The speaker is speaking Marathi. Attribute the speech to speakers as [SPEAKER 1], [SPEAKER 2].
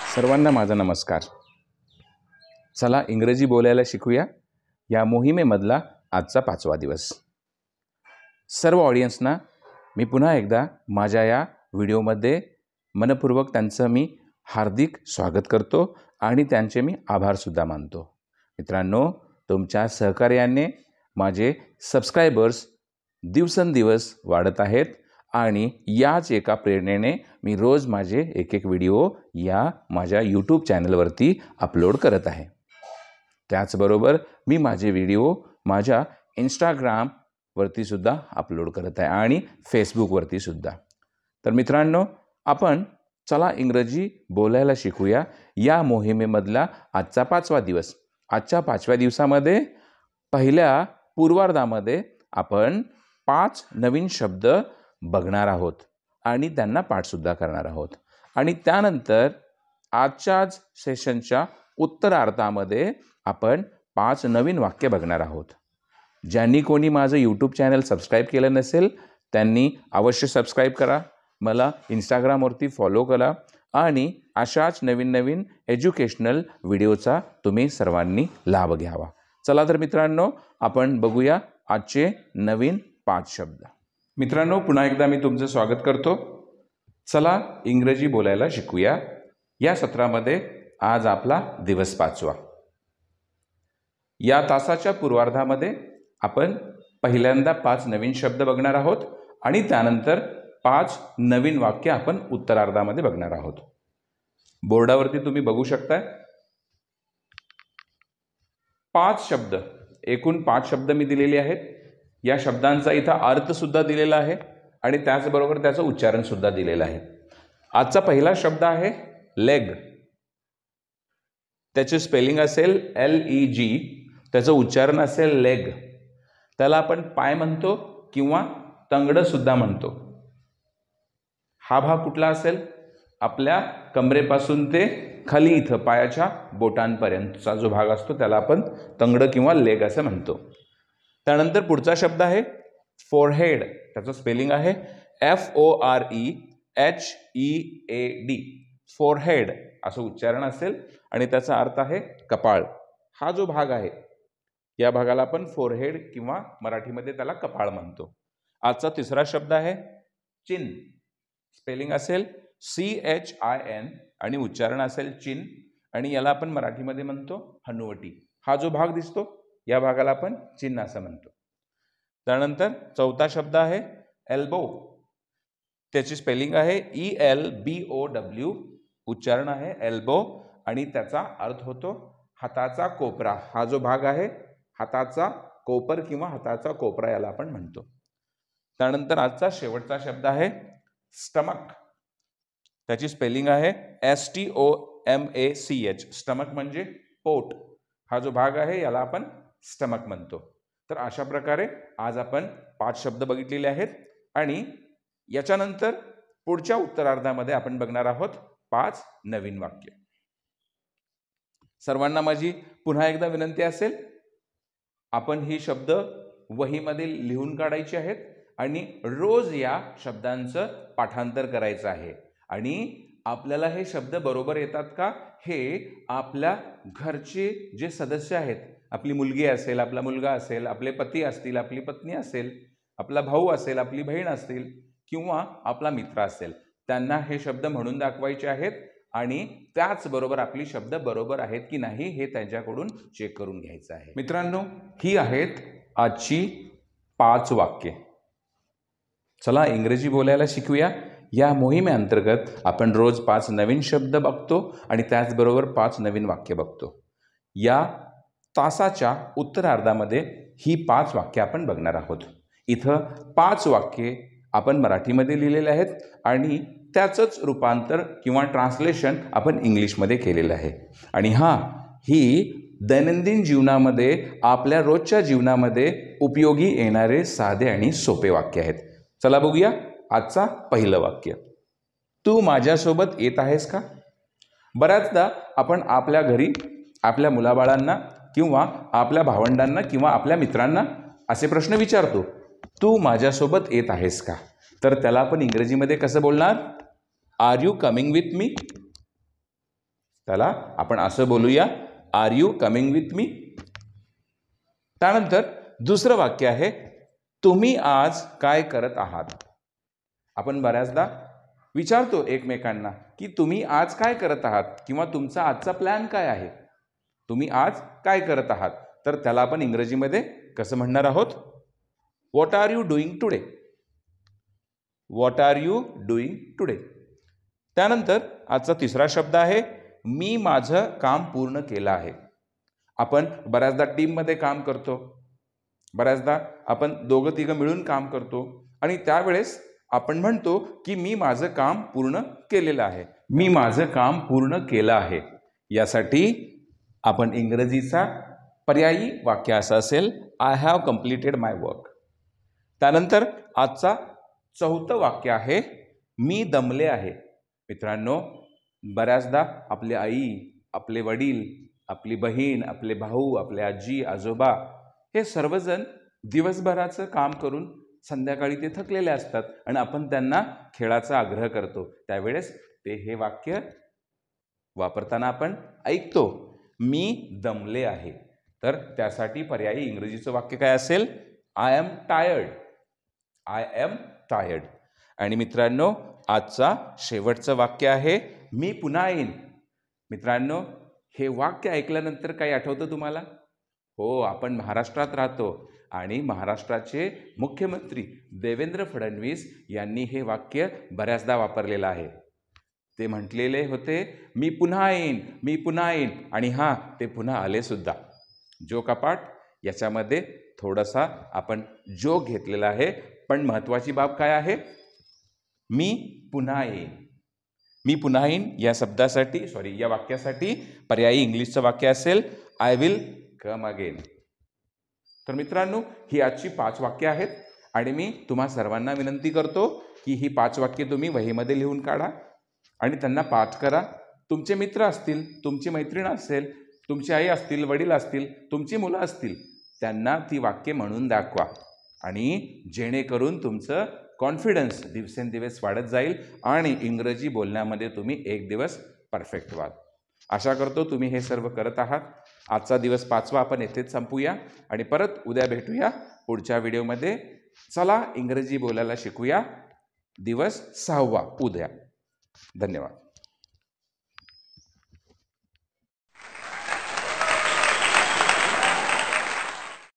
[SPEAKER 1] सर्वांना माझा नमस्कार। चला इंग्रजी बोलायला शिकूया या मोहिमेमधला आजचा 5वा दिवस। सर्व ऑडियन्सना मी पुन्हा एकदा माझ्या या व्हिडिओमध्ये मनपूर्वक त्यांचं मी हार्दिक स्वागत करतो आणि त्यांचे मी आभारसुद्धा मानतो। मित्रांनो, तुमच्या सहकार्याने माझे सबस्क्रायबर्स दिवसेंदिवस वाढत आहेत आणि याच एका प्रेरणेने मी रोज माझे एक व्हिडिओ या माझ्या यूट्यूब चॅनलवरती अपलोड करत आहे। त्याचबरोबर मी माझे व्हिडिओ माझ्या इंस्टाग्रामवरती सुद्धा अपलोड करत आहे आणि फेसबुकवरती सुद्धा। तर मित्रांनो, आपण चला इंग्रजी बोलायला शिकूया या मोहिमेमधला आजचा 5वा दिवस। आजच्या 5व्या दिवसामध्ये पहिल्या पूर्वार्धामध्ये आपण 5 नवीन शब्द बघणार आहोत आणि त्यांना पाठसुद्धा करणार आहोत आणि त्यानंतर आजच्याच सेशनच्या उत्तरार्धामध्ये आपण 5 नवीन वाक्य बघणार आहोत। ज्यांनी कोणी माझं यूट्यूब चॅनल सबस्क्राईब केलं नसेल त्यांनी अवश्य सबस्क्राईब करा, मला इंस्टाग्रामवरती फॉलो करा आणि अशाच नवीन नवीन एज्युकेशनल व्हिडिओचा तुम्ही सर्वांनी लाभ घ्यावा। चला तर मित्रांनो, आपण बघूया आजचे नवीन 5 शब्द। मित्रांनो, पुन्हा एकदा मी तुमचं स्वागत करतो। चला इंग्रजी बोलायला शिकूया या सत्रामध्ये आज आपला दिवस 5वा। या तासाच्या पूर्वार्धामध्ये आपण पहिल्यांदा 5 नवीन शब्द बघणार आहोत आणि त्यानंतर 5 नवीन वाक्य आपण उत्तरार्धामध्ये बघणार आहोत। बोर्डावरती तुम्ही बघू शकता 5 शब्द, एकूण 5 शब्द मी दिलेले आहेत। या शब्दांचा इथं अर्थ सुद्धा दिलेला आहे आणि त्याचबरोबर त्याचं उच्चारण सुद्धा दिलेलं आहे। आजचा पहिला शब्द आहे लेग। त्याचे स्पेलिंग असेल LEG, त्याचं उच्चारण असेल लेग। त्याला आपण पाय म्हणतो किंवा तंगड सुद्धा म्हणतो। हा भाग कुठला असेल? आपल्या कमरेपासून ते खाली इथं पायाच्या बोटांपर्यंतचा जो भाग असतो त्याला आपण तंगड किंवा लेग असं म्हणतो। त्यानंतर पुढचा शब्द आहे फोरहेड। त्याचं स्पेलिंग आहे FOREHEAD, फोरहेड असं उच्चारण असेल आणि त्याचा अर्थ आहे कपाळ। हा जो भाग आहे या भागाला आपण फोरहेड किंवा मराठीमध्ये त्याला कपाळ म्हणतो। आजचा तिसरा शब्द आहे चिन। स्पेलिंग असेल CHIN आणि उच्चारण असेल चिन आणि याला आपण मराठीमध्ये म्हणतो हनुवटी। हा जो भाग दिसतो या भागाला आपण चिन असं म्हणतो। त्यानंतर चौथा शब्द आहे एल्बो। त्याची स्पेलिंग आहे ELBOW, उच्चारण आहे एल्बो आणि त्याचा अर्थ होतो हाताचा कोपरा। हा जो भाग आहे हाताचा कोपर किंवा हाताचा कोपरा याला आपण म्हणतो। त्यानंतर आजचा शेवटचा शब्द आहे स्टमक। त्याची स्पेलिंग आहे STOMACH, स्टमक म्हणजे पोट। हा जो भाग आहे याला आपण स्टमक म्हणतो। तर अशा प्रकारे आज आपण 5 शब्द बघितलेले आहेत आणि याच्यानंतर पुढच्या उत्तरार्धामध्ये आपण बघणार आहोत 5 नवीन वाक्य। सर्वांना माझी पुन्हा एकदा विनंती असेल, आपण ही शब्द वहीमध्ये लिहून काढायची आहेत आणि रोज या शब्दांचं पाठांतर करायचं आहे आणि आपल्याला हे शब्द बरोबर येतात का हे आपल्या घरचे जे सदस्य आहेत, आपली मुलगी असेल, आपला मुलगा असेल, आपले पती असतील, आपली पत्नी असेल, आपला भाऊ असेल, आपली बहीण असतील किंवा आपला मित्र असेल, त्यांना हे शब्द म्हणून दाखवायचे आहेत आणि त्याचबरोबर आपली शब्द बरोबर आहेत की नाही हे त्यांच्याकडून चेक करून घ्यायचं आहे। मित्रांनो, ही आहेत आजची 5 वाक्ये। चला इंग्रजी बोलायला शिकूया या मोहिमेअंतर्गत आपण रोज 5 नवीन शब्द बघतो आणि त्याचबरोबर 5 नवीन वाक्य बघतो। या तासाच्या उत्तरार्धामध्ये ही 5 वाक्य आपण बघणार आहोत। इथं 5 वाक्ये आपण मराठीमध्ये लिहिलेले आहेत आणि त्याचंच रूपांतर किंवा ट्रान्सलेशन आपण इंग्लिशमध्ये केलेलं आहे आणि ही दैनंदिन जीवनामध्ये आपल्या रोजच्या जीवनामध्ये उपयोगी येणारे साधे आणि सोपे वाक्य आहेत। चला बघूया आजचा पहिलं वाक्य। तू माझ्यासोबत येत आहेस का? बऱ्याचदा आपण आपल्या घरी आपल्या मुलाबाळांना किंवा आपल्या भावंडांना किंवा आपल्या मित्रांना असे प्रश्न विचारतो, तू माझ्यासोबत येत आहेस का? तर त्याला आपण इंग्रजीमध्ये कसं बोलणार? Are you coming with me? त्याला आपण असं बोलूया, are you coming with me? त्यानंतर दुसरं वाक्य आहे, तुम्ही आज काय करत आहात? आपण बऱ्याचदा विचारतो एकमेकांना की तुम्ही आज काय करत आहात किंवा तुमचा आजचा प्लॅन काय आहे? तुम्ही आज काय करत आहात? तर त्याला आपण इंग्रजीमध्ये कसं म्हणणार आहोत? What are you doing today? What are you doing today? त्यानंतर आजचा तिसरा शब्द आहे, मी माझं काम पूर्ण केलं आहे. आपण बऱ्याचदा टीममध्ये काम करतो, बऱ्याचदा आपण दोघं तिघं मिळून काम करतो आणि त्यावेळेस आपण म्हणतो की मी माझं काम पूर्ण केलेलं आहे. मी माझं काम पूर्ण केलं आहे. यासाठी आपण इंग्रजीचा पर्यायी वाक्य असं असेल, I have completed my work. त्यानंतर आजचा चौथं वाक्य आहे, मी दमले आहे. मित्रांनो, बऱ्याचदा आपली आई, आपले वडील, आपली बहीण, आपले भाऊ, आपले आजी आजोबा हे सर्वजण दिवसभराचं काम करून संध्याकाळी ते थकलेले असतात आणि आपण त्यांना खेळाचा आग्रह करतो. त्यावेळेस ते हे वाक्य वापरताना आपण ऐकतो, मी दमले आहे. तर त्यासाठी पर्यायी इंग्रजीचं वाक्य काय असेल? I am tired. I am tired. आणि मित्रांनो, आजचा शेवटचं वाक्य आहे, मी पुन्हा येईन. मित्रांनो, हे वाक्य ऐकल्यानंतर काही आठवतं तुम्हाला? हो, आपण महाराष्ट्रात राहतो आणि महाराष्ट्राचे मुख्यमंत्री देवेंद्र फडणवीस यांनी हे वाक्य बऱ्याचदा वापरलेलं आहे. ते म्हटलेले होते, मी पुन्हा येईन, मी पुन्हा येईन. आणि हां, ते पुन्हा आले सुद्धा. जोक अपार्ट, याच्यामध्ये थोडासा आपण जोक घेतलेला आहे, पण महत्त्वाची बाब काय आहे? मी पुन्हा येईन. मी पुन्हा येईन या शब्दासाठी या वाक्यासाठी पर्यायी इंग्लिशचं वाक्य असेल, आय विल कम अगेन. तर मित्रांनो, ही आजची 5 वाक्य आहेत आणि मी तुम्हा सर्वांना विनंती करतो की ही 5 वाक्य तुम्ही वहीमध्ये लिहून काढा आणि त्यांना पाठ करा. तुमचे मित्र असतील, तुमची मैत्रीण असेल, तुमची आई असतील, वडील असतील, तुमची मुलं असतील, त्यांना ती वाक्य म्हणून दाखवा आणि जेणेकरून तुमचं कॉन्फिडन्स दिवसेंदिवस वाढत जाईल आणि इंग्रजी बोलण्यामध्ये तुम्ही एक दिवस परफेक्ट व्हाल. आशा करतो तुम्ही हे सर्व करत आहात. आजचा दिवस 5वा आपण येथेच संपूया आणि परत उद्या भेटूया पुढच्या व्हिडिओमध्ये. चला इंग्रजी बोलायला शिकूया. दिवस 6वा उद्या. धन्यवाद.